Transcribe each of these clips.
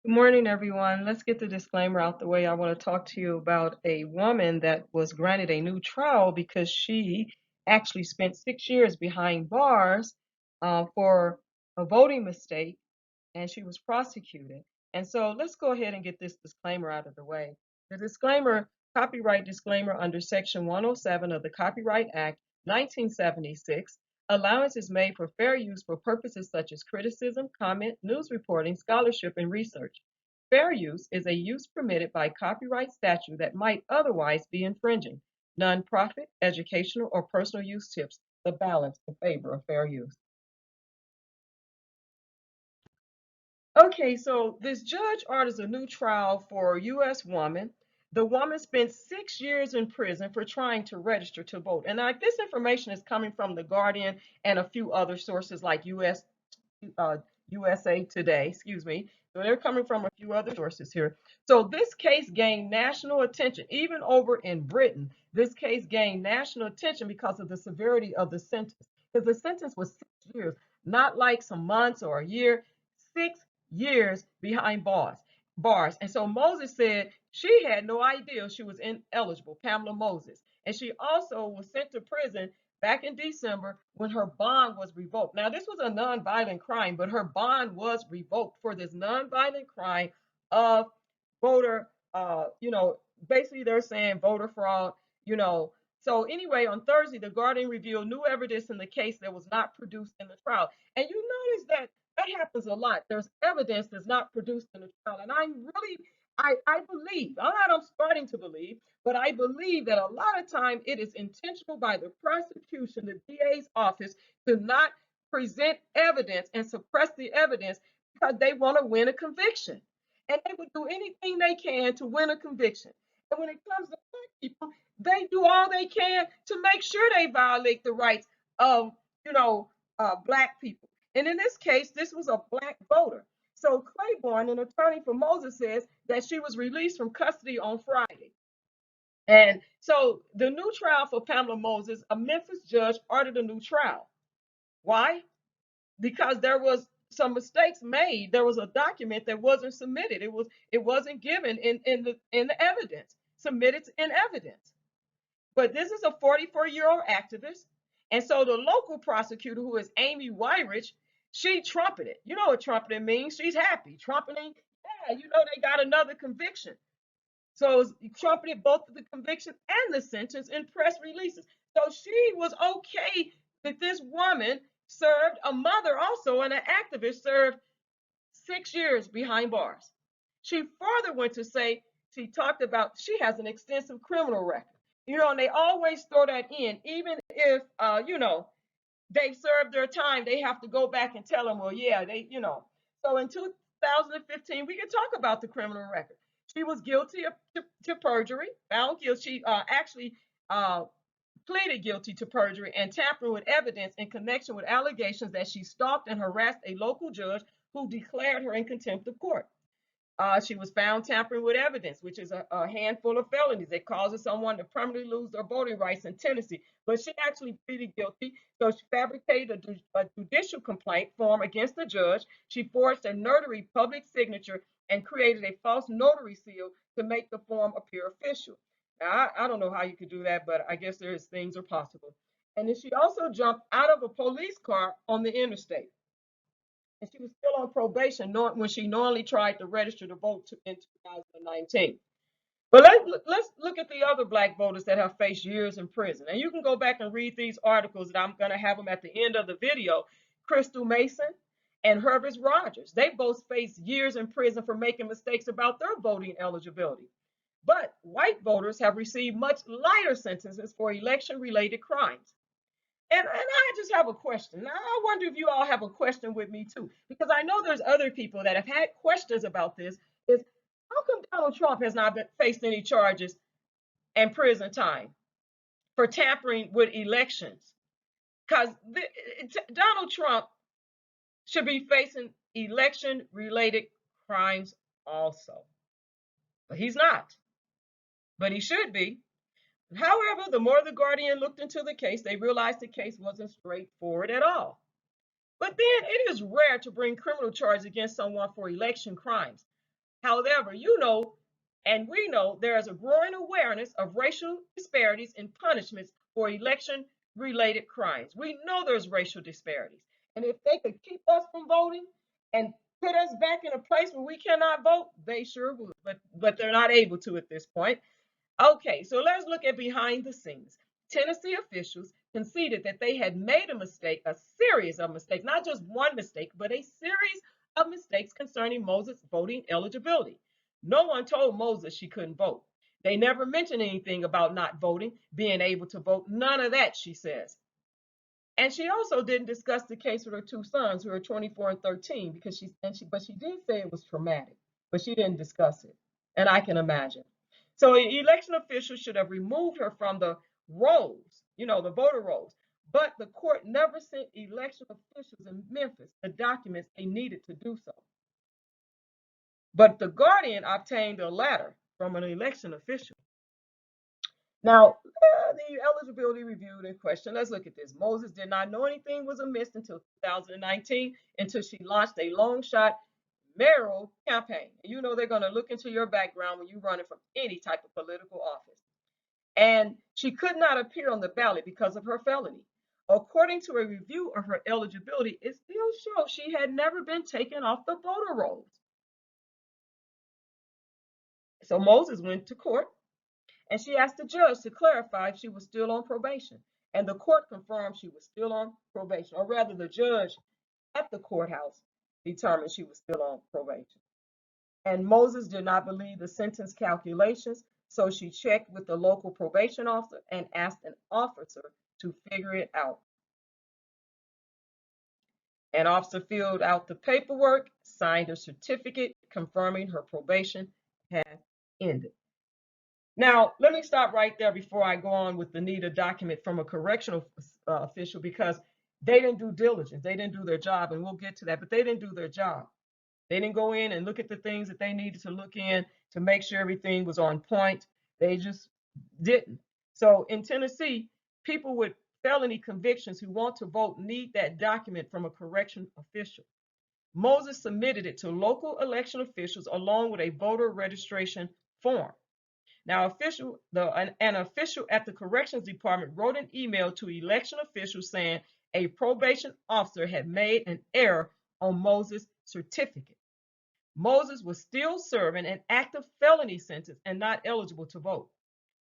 Good morning, everyone. Let's get the disclaimer out the way. I want to talk to you about a woman that was granted a new trial because she actually spent 6 years behind bars for a voting mistake, and she was prosecuted. And so let's go ahead and get this disclaimer out of the way. The disclaimer, copyright disclaimer under Section 107 of the Copyright Act 1976. Allowance is made for fair use for purposes such as criticism, comment, news reporting, scholarship, and research. Fair use is a use permitted by copyright statute that might otherwise be infringing. Nonprofit, educational, or personal use tips the balance in favor of fair use. Okay, so this judge orders a new trial for a U.S. woman. The woman spent 6 years in prison for trying to register to vote. And like this information is coming from The Guardian and a few other sources like uh, USA Today, excuse me. So they're coming from a few other sources here. So this case gained national attention, even over in Britain. This case gained national attention because of the severity of the sentence. Because the sentence was 6 years, not like some months or a year, 6 years behind bars. And so Moses said she had no idea she was ineligible, Pamela Moses. And she also was sent to prison back in December when her bond was revoked. Now, this was a nonviolent crime, but her bond was revoked for this nonviolent crime of voter, basically they're saying voter fraud, you know. So anyway, on Thursday, the Guardian revealed new evidence in the case that was not produced in the trial. And you notice that that happens a lot. There's evidence that's not produced in the trial. And I believe, I'm starting to believe, but I believe that a lot of time it is intentional by the prosecution, the DA's office, to not present evidence and suppress the evidence because they want to win a conviction. And they would do anything they can to win a conviction. And when it comes to black people, they do all they can to make sure they violate the rights of, you know, black people. And in this case, this was a black voter. So Claiborne, an attorney for Moses, says that she was released from custody on Friday. And so the new trial for Pamela Moses, a Memphis judge ordered a new trial. Why? Because there was some mistakes made. There was a document that wasn't submitted. It wasn't given in the evidence, submitted in evidence. But this is a 44-year-old activist. And so the local prosecutor, who is Amy Wyrich, she trumpeted. You know what trumpeting means? She's happy. Trumpeting, yeah, they got another conviction. So trumpeted both the conviction and the sentence in press releases. So she was okay that this woman served, a mother also and an activist, served 6 years behind bars. She further went to say, she talked about she has an extensive criminal record. And they always throw that in, even if, they've served their time, they have to go back and tell them, well, yeah, So in 2015, we can talk about the criminal record. She was guilty to perjury, found guilty. She actually pleaded guilty to perjury and tampering with evidence in connection with allegations that she stalked and harassed a local judge who declared her in contempt of court. She was found tampering with evidence, which is a handful of felonies that causes someone to permanently lose their voting rights in Tennessee. But she actually pleaded guilty. So she fabricated a judicial complaint form against the judge. She forged a notary public signature and created a false notary seal to make the form appear official. Now, I don't know how you could do that, but I guess there's things are possible. And then she also jumped out of a police car on the interstate, and she was still on probation when she knowingly tried to register to vote in 2019. But let's look at the other black voters that have faced years in prison. And you can go back and read these articles, and I'm going to have them at the end of the video. Crystal Mason and Herbert Rogers, they both faced years in prison for making mistakes about their voting eligibility. But white voters have received much lighter sentences for election-related crimes. And I just have a question. Now, I wonder if you all have a question with me too, because I know there's other people that have had questions about this. Is how come Donald Trump has not been faced any charges and prison time for tampering with elections? Because Donald Trump should be facing election-related crimes also, but he's not. But he should be. However, the more the Guardian looked into the case, they realized the case wasn't straightforward at all. But then it is rare to bring criminal charges against someone for election crimes. However, and we know there is a growing awareness of racial disparities in punishments for election related crimes. We know there's racial disparities. And if they could keep us from voting and put us back in a place where we cannot vote, they sure would. But they're not able to at this point. Okay, so let's look at behind the scenes. Tennessee officials conceded that they had made a mistake, a series of mistakes, not just one mistake, but a series of mistakes concerning Moses' voting eligibility. No one told Moses she couldn't vote. They never mentioned anything about not voting, being able to vote, none of that, she says. And she also didn't discuss the case with her two sons, who are 24 and 13, but she did say it was traumatic, but she didn't discuss it. And I can imagine. So election officials should have removed her from the rolls, the voter rolls. But the court never sent election officials in Memphis the documents they needed to do so. But the Guardian obtained a letter from an election official. Now, the eligibility reviewed in question. Let's look at this. Moses did not know anything was amiss until 2019, until she launched a long shot mayoral campaign. You know they're going to look into your background when you're running from any type of political office. And she could not appear on the ballot because of her felony. According to a review of her eligibility, it still shows she had never been taken off the voter rolls. So Moses went to court and she asked the judge to clarify if she was still on probation. And the court confirmed she was still on probation, or rather, the judge at the courthouse determined she was still on probation. And Moses did not believe the sentence calculations, so she checked with the local probation officer and asked an officer to figure it out. An officer filled out the paperwork, signed a certificate confirming her probation had ended. Now, let me stop right there before I go on with the need a document from a correctional official, because they didn't do diligence. They didn't do their job, and we'll get to that, but they didn't do their job. They didn't go in and look at the things that they needed to look in to make sure everything was on point. They just didn't. So in Tennessee, people with felony convictions who want to vote need that document from a correction official. Moses submitted it to local election officials along with a voter registration form. Now, an official at the corrections department wrote an email to election officials saying a probation officer had made an error on Moses' certificate. Moses was still serving an active felony sentence and not eligible to vote.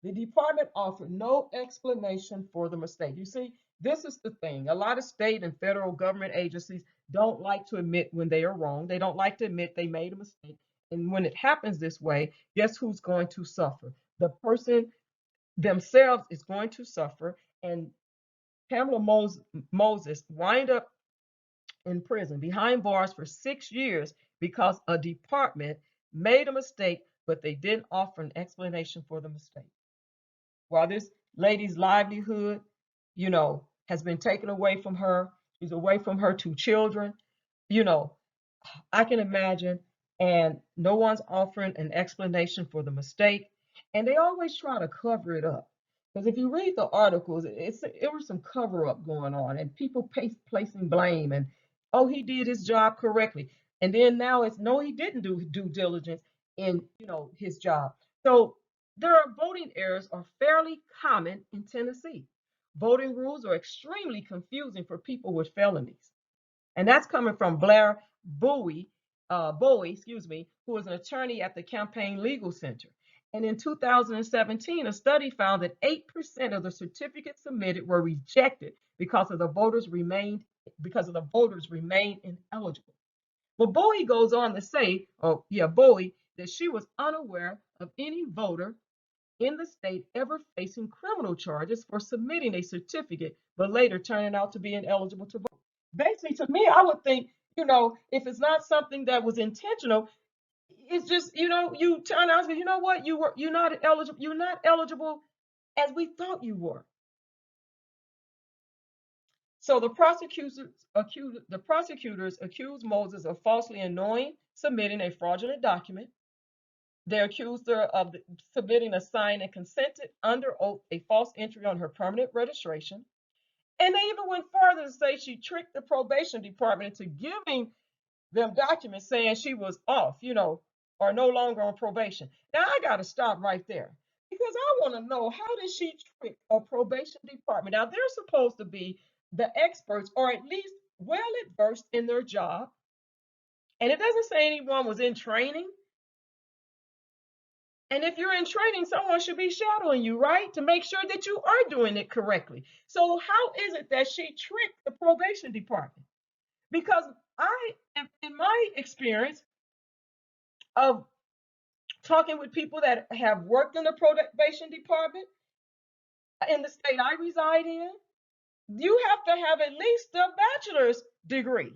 The department offered no explanation for the mistake. You see, this is the thing. A lot of state and federal government agencies don't like to admit when they are wrong. They don't like to admit they made a mistake. And when it happens this way, guess who's going to suffer? The person themselves is going to suffer. And Pamela Moses wind up in prison behind bars for 6 years because a department made a mistake, but they didn't offer an explanation for the mistake. While this lady's livelihood, has been taken away from her, she's away from her two children, you know, I can imagine, and no one's offering an explanation for the mistake, and they always try to cover it up. Because if you read the articles, it was some cover up going on, and people placing blame, and oh, he did his job correctly, and then now it's no, he didn't do due diligence in his job. So there are voting errors are fairly common in Tennessee. Voting rules are extremely confusing for people with felonies. And that's coming from Blair Bowie, who is an attorney at the Campaign Legal Center. And in 2017, a study found that 8% of the certificates submitted were rejected because the voters remained ineligible. But Bowie goes on to say, Bowie, that she was unaware of any voter in the state ever facing criminal charges for submitting a certificate, but later turning out to be ineligible to vote. Basically, to me, I would think, if it's not something that was intentional, it's just, you turn out and say, you know what, you're not eligible as we thought you were. So the prosecutors accused Moses of falsely and knowingly submitting a fraudulent document. They accused her of submitting a signed and consented under oath a false entry on her permanent registration. And they even went further to say she tricked the probation department into giving them documents saying she was off, are no longer on probation. Now I got to stop right there because I want to know, how did she trick a probation department? Now they're supposed to be the experts, or at least well versed in their job. And it doesn't say anyone was in training. And if you're in training, someone should be shadowing you, right? To make sure that you are doing it correctly. So how is it that she tricked the probation department? Because in my experience of talking with people that have worked in the probation department in the state I reside in, you have to have at least a bachelor's degree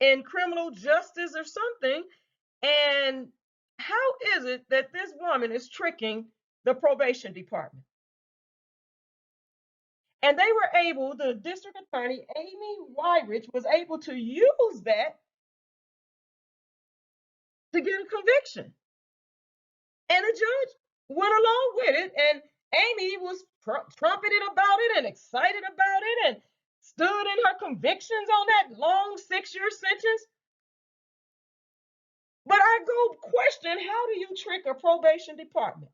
in criminal justice or something. And how is it that this woman is tricking the probation department? And they were able, the district attorney, Amy Wyrich, was able to use that to get a conviction. And the judge went along with it. And Amy was trumpeted about it and excited about it and stood in her convictions on that long 6-year sentence. But I go question, how do you trick a probation department?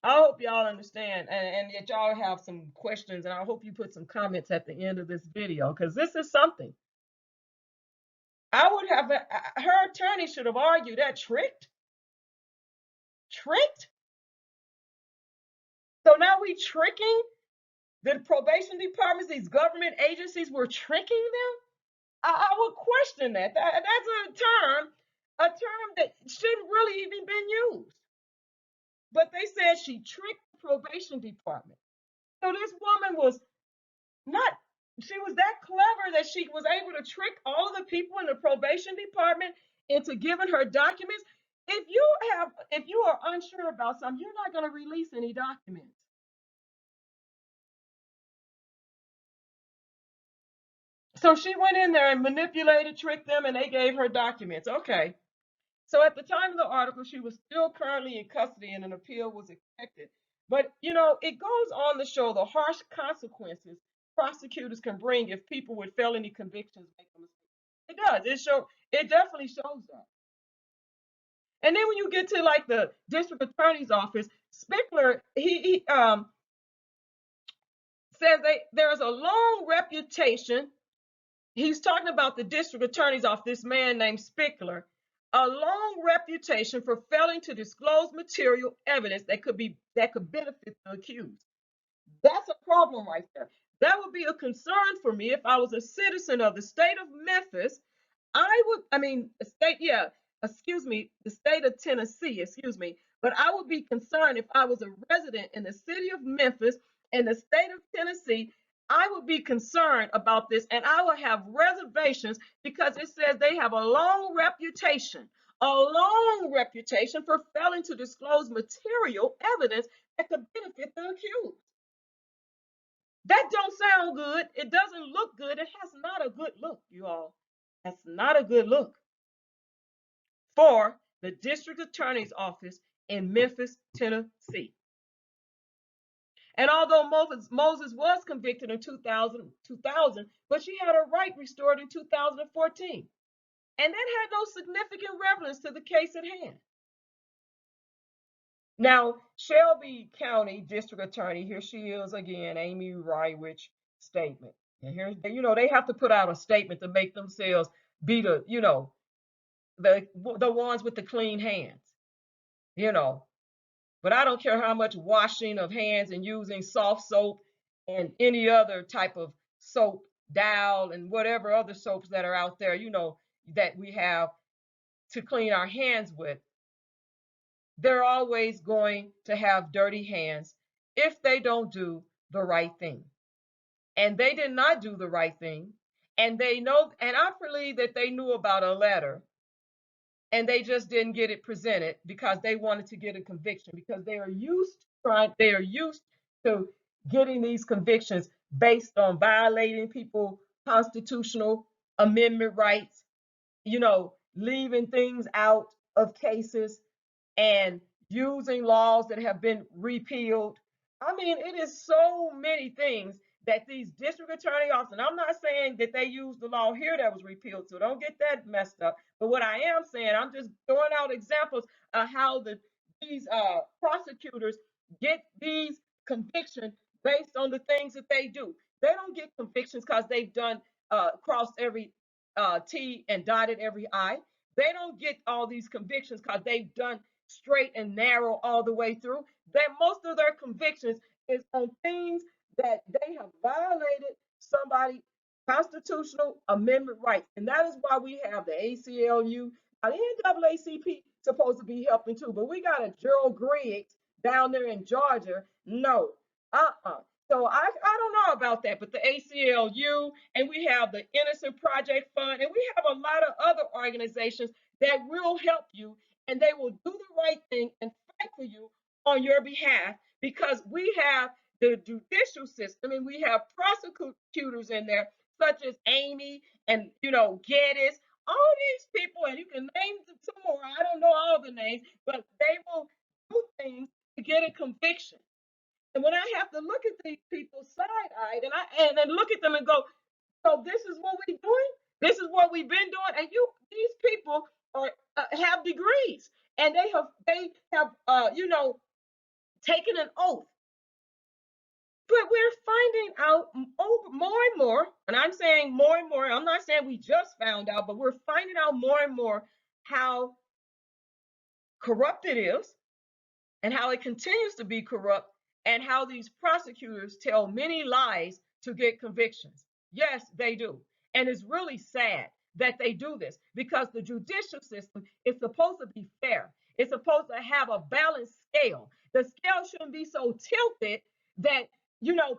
I hope y'all understand, and that y'all have some questions, and I hope you put some comments at the end of this video, because this is something. I would have, her attorney should have argued that tricked. So now we tricking the probation departments, these government agencies, we're tricking them? I would question that. That's a term that shouldn't really even been used. But they said she tricked the probation department. So this woman was not, she was that clever that she was able to trick all of the people in the probation department into giving her documents. If you are unsure about something, you're not going to release any documents. So she went in there and manipulated, tricked them, and they gave her documents. Okay. So at the time of the article, she was still currently in custody and an appeal was expected. But, it goes on to show the harsh consequences prosecutors can bring if people with felony convictions make a mistake. It does. It definitely shows that. And then when you get to like the district attorney's office, Spickler, he says there's a long reputation. He's talking about the district attorney's office, this man named Spickler, a long reputation for failing to disclose material evidence that could benefit the accused. That's a problem right there. That would be a concern for me if I was a citizen of the state of Memphis. The state of Tennessee, excuse me. But I would be concerned if I was a resident in the city of Memphis in the state of Tennessee. I would be concerned about this, and I would have reservations because it says they have a long reputation for failing to disclose material evidence that could benefit the accused. That don't sound good. It doesn't look good. It has not a good look, you all. That's not a good look for the district attorney's office in Memphis, Tennessee. And although Moses was convicted in 2000, but she had her right restored in 2014. And that had no significant relevance to the case at hand. Now, Shelby County District Attorney, here she is again, Amy Wyrich statement. And here, they have to put out a statement to make themselves be the ones with the clean hands, But I don't care how much washing of hands and using soft soap and any other type of soap, Dial, and whatever other soaps that are out there, that we have to clean our hands with. They're always going to have dirty hands if they don't do the right thing. And they did not do the right thing. And they know, and I believe that they knew about a letter and they just didn't get it presented because they wanted to get a conviction, because they are used to getting these convictions based on violating people's constitutional amendment rights, leaving things out of cases and using laws that have been repealed. I mean, it is so many things that these district attorney offices, and I'm not saying that they used the law here that was repealed, so don't get that messed up. But what I am saying, I'm just throwing out examples of how these prosecutors get these convictions based on the things that they do. They don't get convictions because they've done crossed every T and dotted every I. They don't get all these convictions because they've done straight and narrow all the way through. That most of their convictions is on things that they have violated somebody constitutional amendment rights. And that is why we have the ACLU. Now, the NAACP supposed to be helping too, but we got a Gerald Griggs down there in Georgia. No, So I don't know about that, but the ACLU, and we have the Innocent Project Fund, and we have a lot of other organizations that will help you, and they will do the right thing and fight for you on your behalf, because we have the judicial system and we have prosecutors in there, such as Amy and Geddes, all these people, and you can name some more. I don't know all the names, but they will do things to get a conviction. And when I have to look at these people side-eyed and look at them and go, so this is what we're doing, this is what we've been doing, and these people are have degrees, and they have taken an oath. But we're finding out more and more, and I'm saying more and more. I'm not saying we just found out, but we're finding out more and more how corrupt it is, and how it continues to be corrupt, and how these prosecutors tell many lies to get convictions. Yes, they do. And it's really sad that they do this, because the judicial system is supposed to be fair. It's supposed to have a balanced scale. The scale shouldn't be so tilted that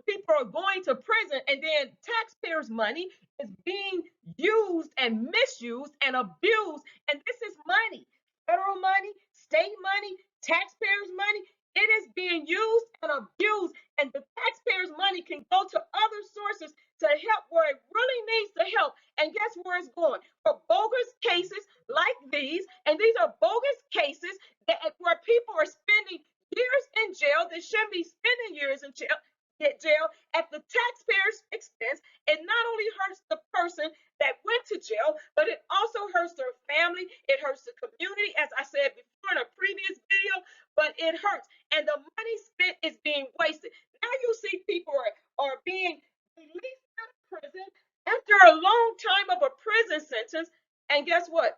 people are going to prison and then taxpayers' money is being used and misused and abused. And this is money, federal money, state money, taxpayers' money. It is being used and abused, and the taxpayers' money can go to other sources to help where it really needs to help. And guess where it's going? For bogus cases like these, and these are bogus cases where people are spending years in jail that shouldn't be spending years in jail. Get jail at the taxpayers' expense. It not only hurts the person that went to jail, but it also hurts their family. It hurts the community, as I said before in a previous video, but it hurts. And the money spent is being wasted. Now you see people are being released out of prison after a long time of a prison sentence. And guess what?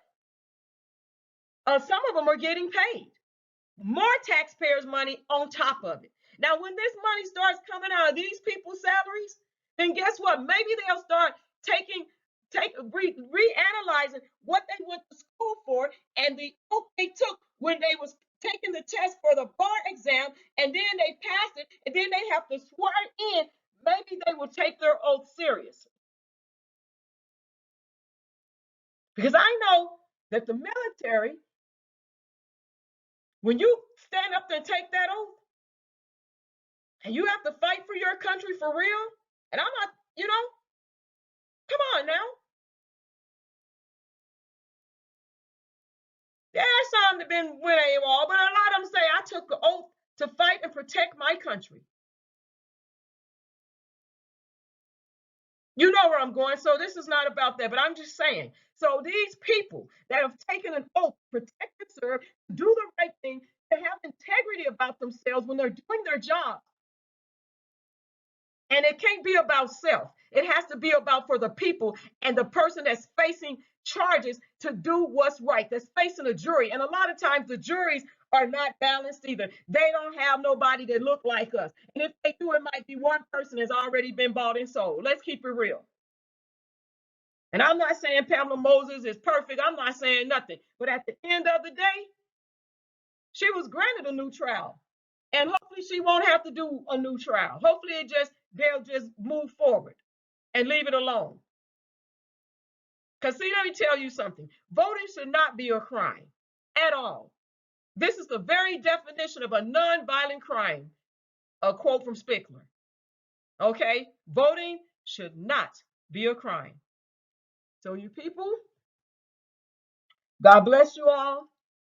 Some of them are getting paid more taxpayers' money on top of it. Now, when this money starts coming out of these people's salaries, then guess what? Maybe they'll start reanalyzing what they went to school for and the oath they took when they was taking the test for the bar exam, and then they passed it, and then they have to swear in. Maybe they will take their oath seriously. Because I know that the military, when you stand up there and take that oath, and you have to fight for your country for real, and I'm not, come on now. There are some that been with AWOL, but a lot of them say, I took an oath to fight and protect my country. You know where I'm going, so this is not about that, but I'm just saying. So these people that have taken an oath to protect and serve, do the right thing, to have integrity about themselves when they're doing their job. And it can't be about self. It has to be about for the people and the person that's facing charges to do what's right, that's facing a jury. And a lot of times the juries are not balanced either. They don't have nobody that look like us. And if they do, it might be one person that's already been bought and sold. Let's keep it real. And I'm not saying Pamela Moses is perfect. I'm not saying nothing. But at the end of the day, she was granted a new trial. And hopefully she won't have to do a new trial. Hopefully they'll just move forward and leave it alone. Because see, let me tell you something. Voting should not be a crime at all. This is the very definition of a non-violent crime. A quote from Spickler. Okay? Voting should not be a crime. So you people, God bless you all.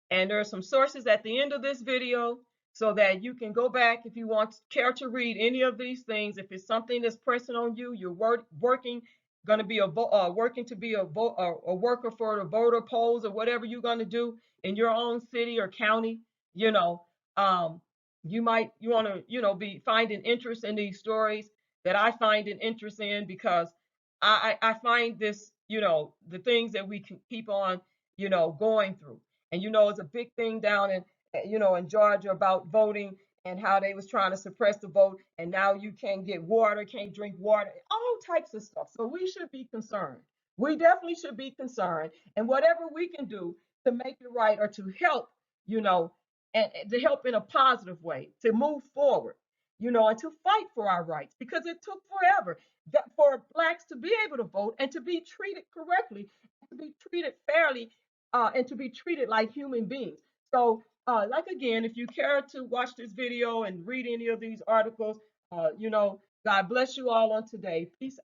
And there are some sources at the end of this video so that you can go back if you want care to read any of these things. If it's something that's pressing on you, you're working, going to be working to be a worker for the voter polls or whatever you're going to do in your own city or county. You know, um, you want to be finding interest in these stories that I find an interest in, because I find this, the things that we can keep on going through. And it's a big thing down in in Georgia about voting, and how they was trying to suppress the vote, and now you can't get water, can't drink water, all types of stuff. So we should be concerned. We definitely should be concerned, and whatever we can do to make it right, or to help, you know, and to help in a positive way, to move forward, and to fight for our rights, because it took forever that for blacks to be able to vote and to be treated correctly, to be treated fairly, and to be treated like human beings. So, like again, if you care to watch this video and read any of these articles, God bless you all on today. Peace